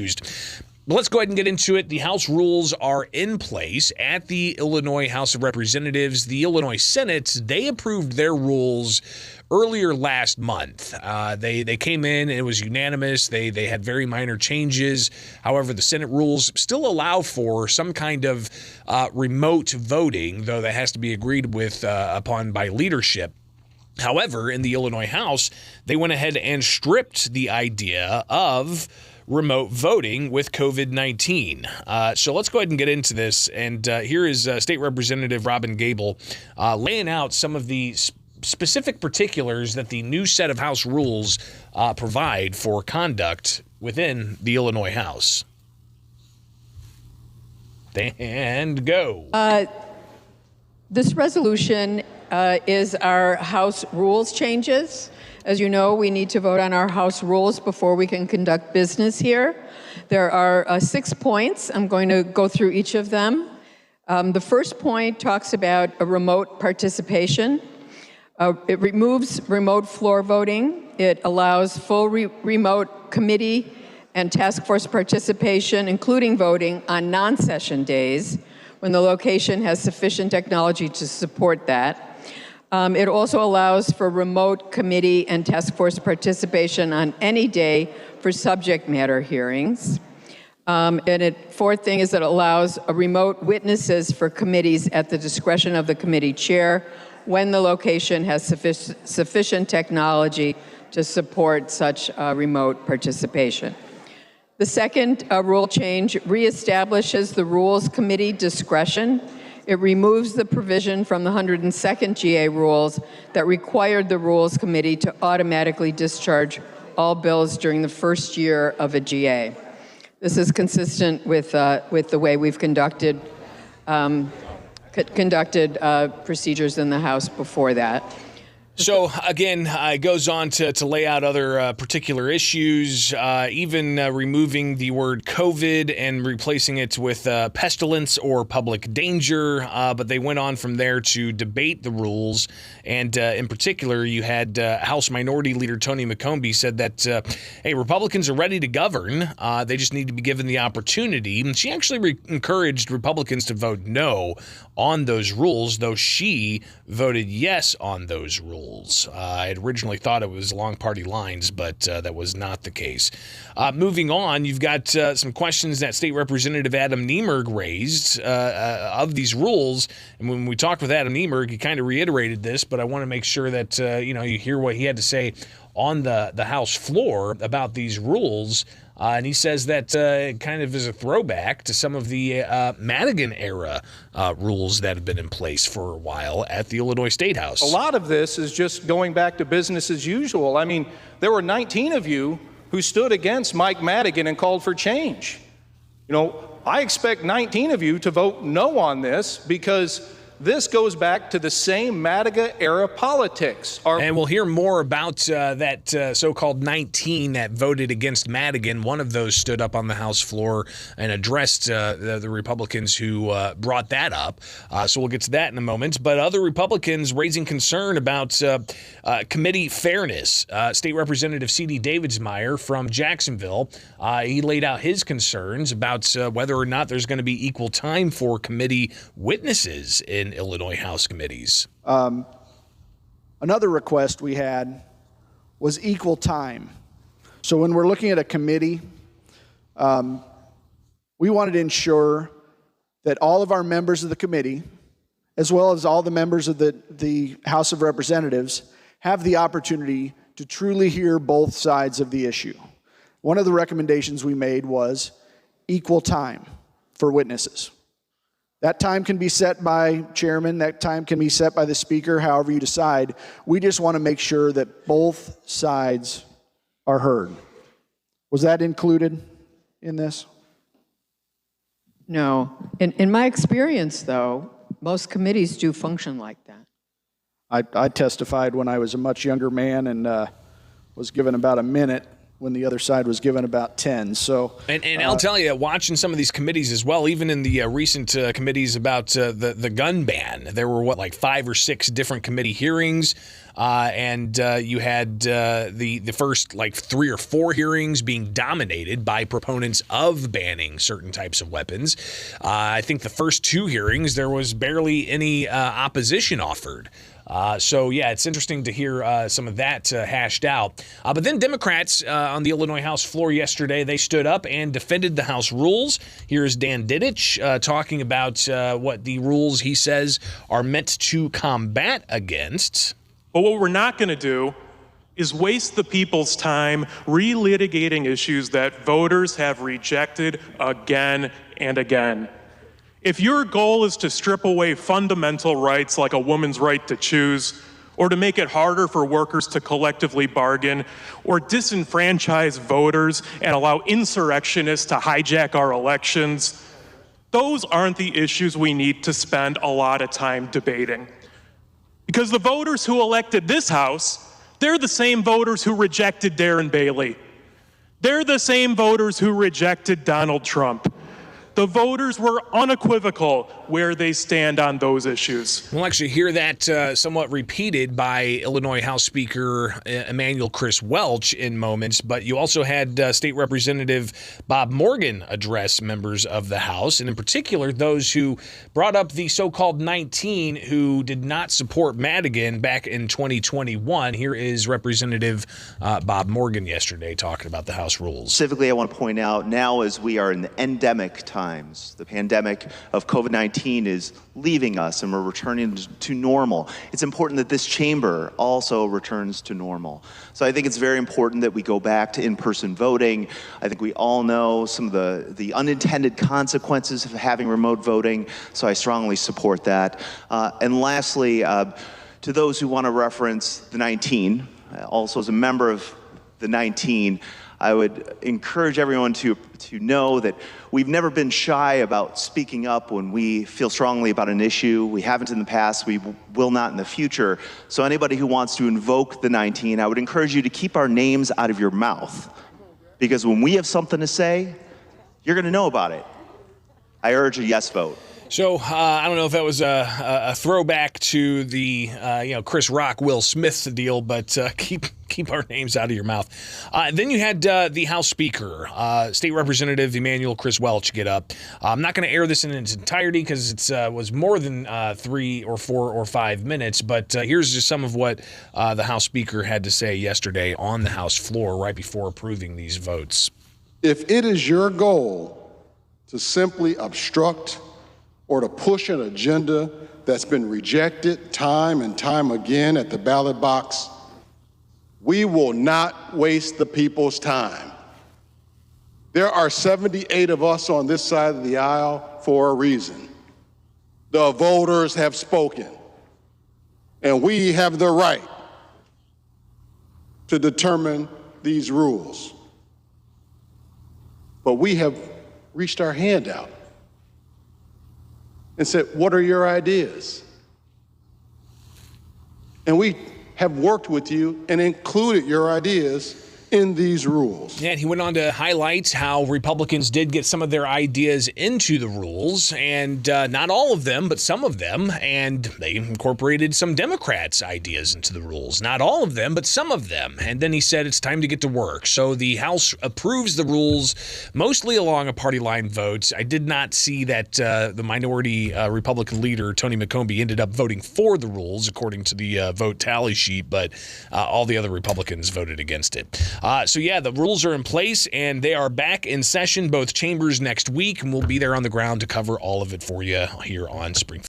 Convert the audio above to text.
used. Let's go ahead and get into it. The House rules are in place at the Illinois House of Representatives. The Illinois Senate, they approved their rules earlier last month. They came in and it was unanimous. They had very minor changes. However, the Senate rules still allow for some kind of remote voting, though that has to be agreed with upon by leadership. However, in the Illinois House, they went ahead and stripped the idea of remote voting with COVID-19. So let's go ahead and get into this. And here is State Representative Robin Gable laying out some of the specific particulars that the new set of House rules provide for conduct within the Illinois House. And go. This resolution is our House rules changes. As you know, we need to vote on our House rules before we can conduct business here. There are 6 points. I'm going to go through each of them. The first point talks about a remote participation. It removes remote floor voting. It allows full remote committee and task force participation, including voting on non-session days when the location has sufficient technology to support that. It also allows for remote committee and task force participation on any day for subject matter hearings. Fourth thing is that it allows remote witnesses for committees at the discretion of the committee chair when the location has sufficient technology to support such remote participation. The second rule change reestablishes the Rules Committee discretion. It removes the provision from the 102nd GA rules that required the Rules Committee to automatically discharge all bills during the first year of a GA. This is consistent with the way we've conducted procedures in the House before that. So, again, it goes on to lay out other particular issues, even removing the word COVID and replacing it with pestilence or public danger. But they went on from there to debate the rules. And in particular, you had House Minority Leader Tony McCombie said that, hey, Republicans are ready to govern. They just need to be given the opportunity. And she actually encouraged Republicans to vote no on those rules, though she voted yes on those rules. I had originally thought it was along party lines, but that was not the case. Moving on, you've got some questions that State Representative Adam Niemerg raised of these rules. And when we talked with Adam Niemerg, he kind of reiterated this, but I want to make sure that you hear what he had to say on the House floor about these rules. And he says that it kind of is a throwback to some of the Madigan-era rules that have been in place for a while at the Illinois State House. A lot of this is just going back to business as usual. I mean, there were 19 of you who stood against Mike Madigan and called for change. I expect 19 of you to vote no on this because this goes back to the same Madigan-era politics. And we'll hear more about that so-called 19 that voted against Madigan. One of those stood up on the House floor and addressed the Republicans who brought that up. So we'll get to that in a moment. But other Republicans raising concern about committee fairness. State Representative C.D. Davidsmeyer from Jacksonville, he laid out his concerns about whether or not there's going to be equal time for committee witnesses in Illinois House committees. Another request we had was equal time. So when we're looking at a committee, we wanted to ensure that all of our members of the committee, as well as all the members of the House of Representatives, have the opportunity to truly hear both sides of the issue. One of the recommendations we made was equal time for witnesses. That time can be set by chairman, that time can be set by the speaker, however you decide. We just want to make sure that both sides are heard. Was that included in this? No. In my experience, though, most committees do function like that. I testified when I was a much younger man and was given about a minute when the other side was given about 10. So, and I'll tell you, watching some of these committees as well, even in the recent committees about the gun ban, there were like 5 or 6 different committee hearings, and you had the first like 3 or 4 hearings being dominated by proponents of banning certain types of weapons. I think the first 2 hearings there was barely any opposition offered. So, yeah, it's interesting to hear some of that hashed out. But then Democrats on the Illinois House floor yesterday, they stood up and defended the House rules. Here's Dan Didich talking about what the rules, he says, are meant to combat against. But what we're not going to do is waste the people's time relitigating issues that voters have rejected again and again. If your goal is to strip away fundamental rights like a woman's right to choose, or to make it harder for workers to collectively bargain, or disenfranchise voters and allow insurrectionists to hijack our elections, those aren't the issues we need to spend a lot of time debating. Because the voters who elected this House, they're the same voters who rejected Darren Bailey. They're the same voters who rejected Donald Trump. The voters were unequivocal where they stand on those issues. We'll actually hear that somewhat repeated by Illinois House Speaker Emanuel Chris Welch in moments, but you also had State Representative Bob Morgan address members of the House, and in particular those who brought up the so-called 19 who did not support Madigan back in 2021. Here is Representative Bob Morgan yesterday talking about the House rules. Specifically, I want to point out now as we are in the endemic times, the pandemic of COVID-19 is leaving us and we're returning to normal. It's important that this chamber also returns to normal. So I think it's very important that we go back to in-person voting. I think we all know some of the unintended consequences of having remote voting, so I strongly support that. And lastly, to those who want to reference the 19, also as a member of the 19, I would encourage everyone to know that we've never been shy about speaking up when we feel strongly about an issue. We haven't in the past, we will not in the future. So anybody who wants to invoke the 19, I would encourage you to keep our names out of your mouth. Because when we have something to say, you're going to know about it. I urge a yes vote. So I don't know if that was a throwback to the Chris Rock, Will Smith deal, but keep our names out of your mouth. Then you had the House Speaker, State Representative Emanuel Chris Welch, get up. I'm not going to air this in its entirety because it was more than 3 or 4 or 5 minutes, but here's just some of what the House Speaker had to say yesterday on the House floor right before approving these votes. If it is your goal to simply obstruct or to push an agenda that's been rejected time and time again at the ballot box, we will not waste the people's time. There are 78 of us on this side of the aisle for a reason. The voters have spoken, and we have the right to determine these rules. But we have reached our hand out and said, what are your ideas? And we have worked with you and included your ideas in these rules. Yeah, and he went on to highlight how Republicans did get some of their ideas into the rules, and not all of them, but some of them, and they incorporated some Democrats' ideas into the rules. Not all of them, but some of them. And then he said it's time to get to work. So the House approves the rules, mostly along a party line vote. I did not see that the minority Republican leader, Tony McCombie, ended up voting for the rules, according to the vote tally sheet, but all the other Republicans voted against it. So, yeah, the rules are in place, and they are back in session, both chambers next week, and we'll be there on the ground to cover all of it for you here on Springfield.